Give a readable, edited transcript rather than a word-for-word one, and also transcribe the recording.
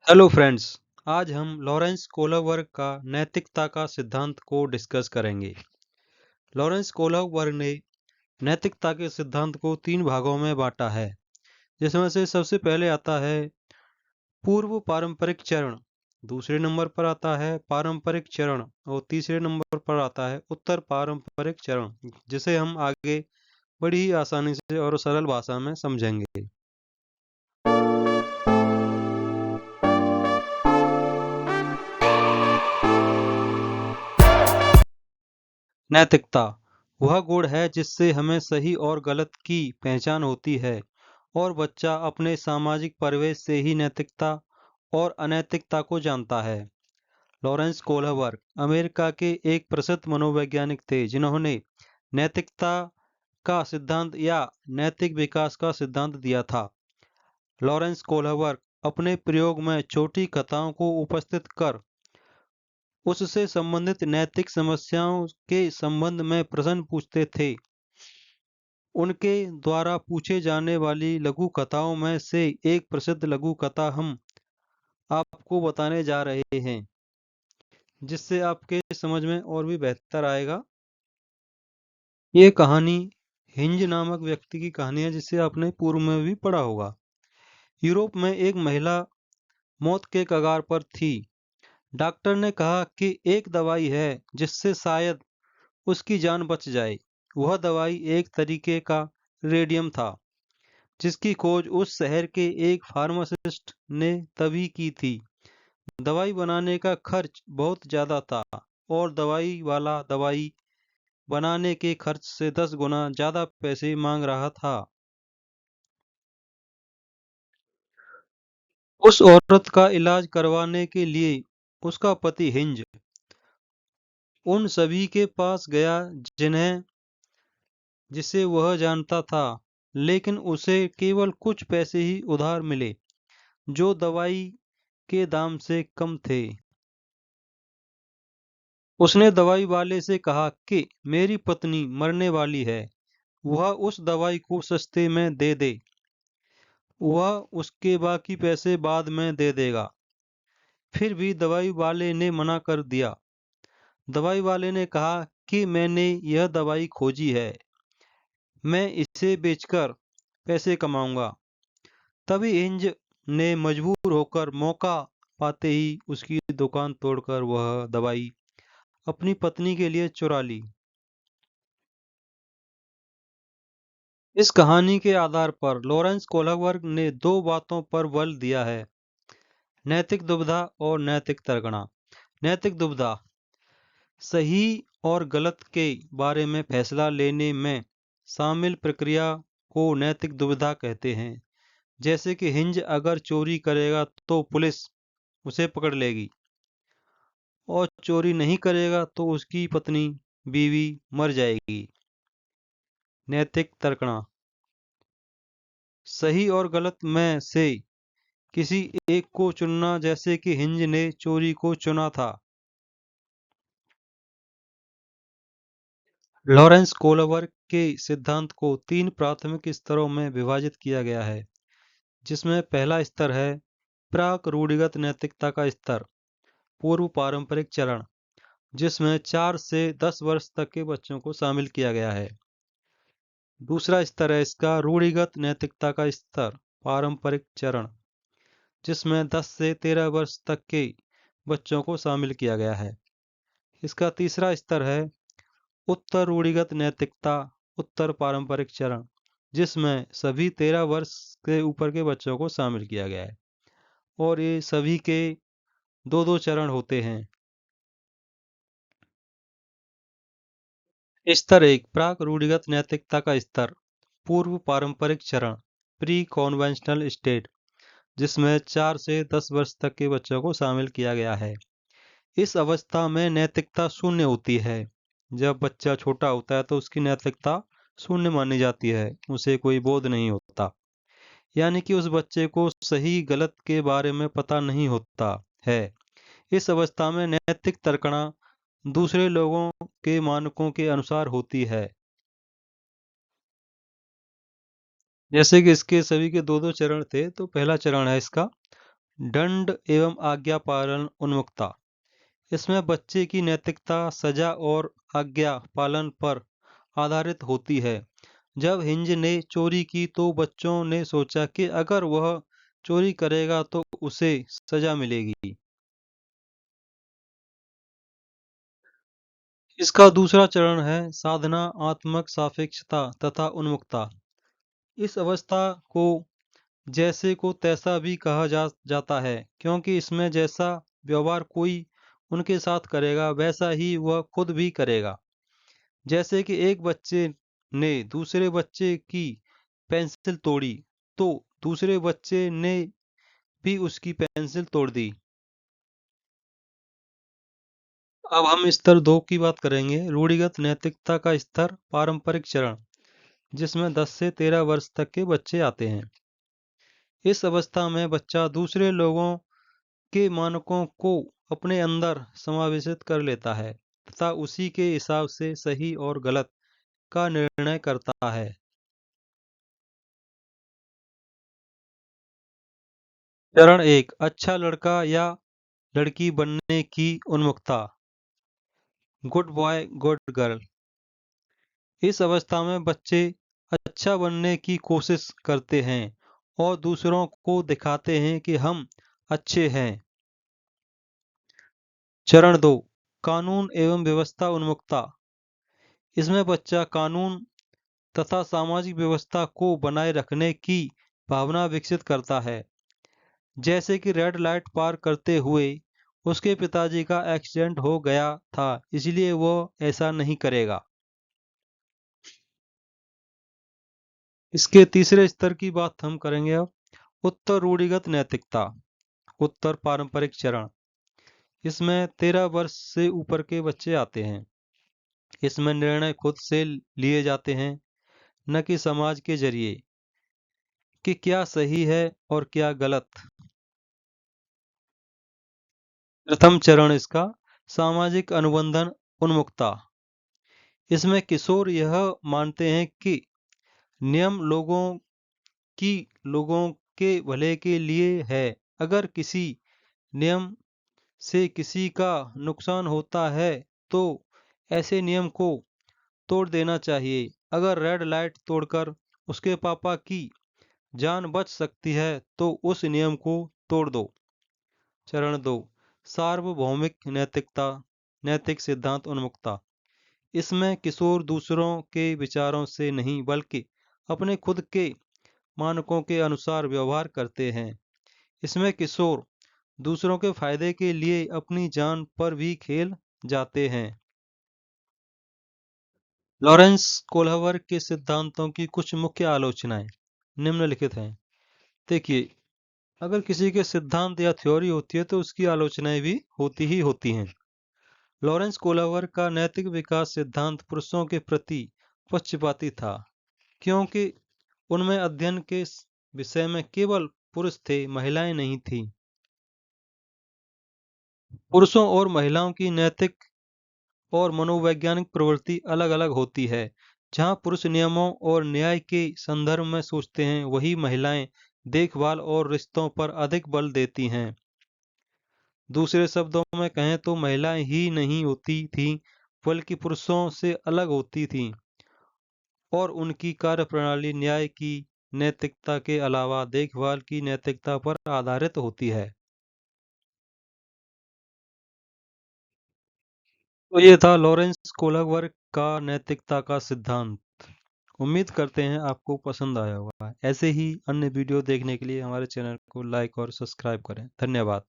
Hello friends. आज हम Lawrence कोहलरवर्ग का नैतिकता का सिद्धांत को डिस्कस करेंगे। लॉरेंस कोहलरवर्ग ने नैतिकता के सिद्धांत को 3 भागों में बांटा है, जिसमें से सबसे पहले आता है पूर्व पारंपरिक चरण, दूसरे नंबर पर आता है पारंपरिक चरण और तीसरे नंबर पर आता है उत्तर पारंपरिक चरण, जिसे हम आगे बड़ी ही आसानी से और सरल भाषा में समझेंगे। नैतिकता वह गुण है जिससे हमें सही और गलत की पहचान होती है और बच्चा अपने सामाजिक परिवेश से ही नैतिकता और अनैतिकता को जानता है। लॉरेंस कोहलरवर्ग अमेरिका के एक प्रसिद्ध मनोवैज्ञानिक थे, जिन्होंने नैतिकता का सिद्धांत या नैतिक विकास का सिद्धांत दिया था। लॉरेंस कोहलरवर्ग अपने प्रयोग में छोटी कथाओं को उपस्थित कर उससे संबंधित नैतिक समस्याओं के संबंध में प्रश्न पूछते थे। उनके द्वारा पूछे जाने वाली लघु कथाओं में से एक प्रसिद्ध लघु कथा हम आपको बताने जा रहे हैं, जिससे आपके समझ में और भी बेहतर आएगा। ये कहानी हिंज नामक व्यक्ति की कहानी है, जिसे आपने पूर्व में भी पढ़ा होगा। यूरोप में एक महिला मौत के कगार पर थी। डॉक्टर ने कहा कि एक दवाई है जिससे शायद उसकी जान बच जाए। वह दवाई एक तरीके का रेडियम था, जिसकी खोज उस शहर के एक फार्मासिस्ट ने तभी की थी। दवाई बनाने का खर्च बहुत ज्यादा था और दवाई वाला दवाई बनाने के खर्च से 10 गुना ज्यादा पैसे मांग रहा था। उस औरत का इलाज करवाने के लिए उसका पति हिंज उन सभी के पास गया जिन्हें जिसे वह जानता था, लेकिन उसे केवल कुछ पैसे ही उधार मिले, जो दवाई के दाम से कम थे। उसने दवाई वाले से कहा कि मेरी पत्नी मरने वाली है, वह उस दवाई को सस्ते में दे दे, वह उसके बाकी पैसे बाद में दे देगा। फिर भी दवाई वाले ने मना कर दिया। दवाई वाले ने कहा कि मैंने यह दवाई खोजी है, मैं इसे बेचकर पैसे कमाऊंगा। तभी इंज ने मजबूर होकर मौका पाते ही उसकी दुकान तोड़कर वह दवाई अपनी पत्नी के लिए चुरा ली। इस कहानी के आधार पर लॉरेंस कोहलरवर्ग ने 2 बातों पर बल दिया है: नैतिक दुविधा और नैतिक तर्कणा। नैतिक दुविधा सही और गलत के बारे में फैसला लेने में शामिल प्रक्रिया को नैतिक दुविधा कहते हैं। जैसे कि हिंज अगर चोरी करेगा तो पुलिस उसे पकड़ लेगी, और चोरी नहीं करेगा तो उसकी पत्नी बीवी मर जाएगी। नैतिक तर्कणा सही और गलत में से किसी एक को चुनना, जैसे कि हिंज ने चोरी को चुना था। लॉरेंस कोहलरवर्ग के सिद्धांत को 3 प्राथमिक स्तरों में विभाजित किया गया है, जिसमें पहला स्तर है प्राक रूढ़िगत नैतिकता का स्तर, पूर्व पारंपरिक चरण, जिसमें 4 से 10 वर्ष तक के बच्चों को शामिल किया गया है। दूसरा स्तर है इसका रूढ़िगत नैतिकता का स्तर, पारंपरिक चरण, जिसमें 10 से 13 वर्ष तक के बच्चों को शामिल किया गया है। इसका तीसरा स्तर है उत्तर रूढ़िगत नैतिकता, उत्तर पारंपरिक चरण, जिसमें सभी 13 वर्ष के ऊपर के बच्चों को शामिल किया गया है। और ये सभी के 2-2 चरण होते हैं। स्तर 1 प्राक रूढ़िगत नैतिकता का स्तर, पूर्व पारंपरिक चरण, प्री कॉन्वेंशनल स्टेट, जिसमें 4 से 10 वर्ष तक के बच्चों को शामिल किया गया है। इस अवस्था में नैतिकता शून्य होती है। जब बच्चा छोटा होता है तो उसकी नैतिकता शून्य मानी जाती है, उसे कोई बोध नहीं होता, यानी कि उस बच्चे को सही गलत के बारे में पता नहीं होता है। इस अवस्था में नैतिक तर्कणा दूसरे लोगों के मानकों के अनुसार होती है। जैसे कि इसके सभी के 2-2 चरण थे, तो पहला चरण है इसका दंड एवं आज्ञा पालन उन्मुखता। इसमें बच्चे की नैतिकता सजा और आज्ञा पालन पर आधारित होती है। जब हिंज ने चोरी की तो बच्चों ने सोचा कि अगर वह चोरी करेगा तो उसे सजा मिलेगी। इसका दूसरा चरण है साधना आत्मक सापेक्षता तथा उन्मुखता। इस अवस्था को जैसे को तैसा भी कहा जाता है, क्योंकि इसमें जैसा व्यवहार कोई उनके साथ करेगा वैसा ही वह खुद भी करेगा। जैसे कि एक बच्चे ने दूसरे बच्चे की पेंसिल तोड़ी तो दूसरे बच्चे ने भी उसकी पेंसिल तोड़ दी। अब हम स्तर 2 की बात करेंगे, रूढ़िगत नैतिकता का स्तर पारंपरिक चरण, जिसमें 10 से 13 वर्ष तक के बच्चे आते हैं। इस अवस्था में बच्चा दूसरे लोगों के मानकों को अपने अंदर समावेशित कर लेता है तथा उसी के हिसाब से सही और गलत का निर्णय करता है। चरण 1, अच्छा लड़का या लड़की बनने की उन्मुखता, गुड बॉय गुड गर्ल। इस अवस्था में बच्चे अच्छा बनने की कोशिश करते हैं और दूसरों को दिखाते हैं कि हम अच्छे हैं। चरण 2, कानून एवं व्यवस्था उन्मुखता। इसमें बच्चा कानून तथा सामाजिक व्यवस्था को बनाए रखने की भावना विकसित करता है। जैसे कि रेड लाइट पार करते हुए उसके पिताजी का एक्सीडेंट हो गया था, इसलिए वो ऐसा नहीं करेगा। इसके तीसरे स्तर की बात हम करेंगे अब, उत्तर रूढ़िगत नैतिकता, उत्तर पारंपरिक चरण। इसमें 13 वर्ष से ऊपर के बच्चे आते हैं। इसमें निर्णय खुद से लिए जाते हैं, न कि समाज के जरिए कि क्या सही है और क्या गलत। प्रथम चरण इसका सामाजिक अनुबंधन उन्मुखता। इसमें किशोर यह मानते हैं कि नियम की लोगों के भले के लिए है। अगर किसी नियम से किसी का नुकसान होता है तो ऐसे नियम को तोड़ देना चाहिए। अगर रेड लाइट तोड़कर उसके पापा की जान बच सकती है तो उस नियम को तोड़ दो। चरण 2, सार्वभौमिक नैतिकता, नैतिक सिद्धांत उन्मुखता। इसमें किशोर दूसरों के विचारों से नहीं बल्कि अपने खुद के मानकों के अनुसार व्यवहार करते हैं। इसमें किशोर दूसरों के फायदे के लिए अपनी जान पर भी खेल जाते हैं। लॉरेंस कोल्हवर के सिद्धांतों की कुछ मुख्य आलोचनाएं निम्नलिखित हैं। देखिए, अगर किसी के सिद्धांत या थ्योरी होती है तो उसकी आलोचनाएं भी होती ही होती हैं। लॉरेंस कोल्हवर का नैतिक विकास सिद्धांत पुरुषों के प्रति पक्षपाती था, क्योंकि उनमें अध्ययन के विषय में केवल पुरुष थे, महिलाएं नहीं थीं। पुरुषों और महिलाओं की नैतिक और मनोवैज्ञानिक प्रवृत्ति अलग-अलग होती है। जहां पुरुष नियमों और न्याय के संदर्भ में सोचते हैं, वहीं महिलाएं देखभाल और रिश्तों पर अधिक बल देती हैं। दूसरे शब्दों में कहें तो महिलाएं ही नहीं होती थीं, बल्कि पुरुषों से अलग होती थीं और उनकी कार्यप्रणाली न्याय की नैतिकता के अलावा देखभाल की नैतिकता पर आधारित होती है। तो ये था लॉरेंस कोहलर का नैतिकता का सिद्धांत। उम्मीद करते हैं आपको पसंद आया होगा। ऐसे ही अन्य वीडियो देखने के लिए हमारे चैनल को लाइक और सब्सक्राइब करें। धन्यवाद।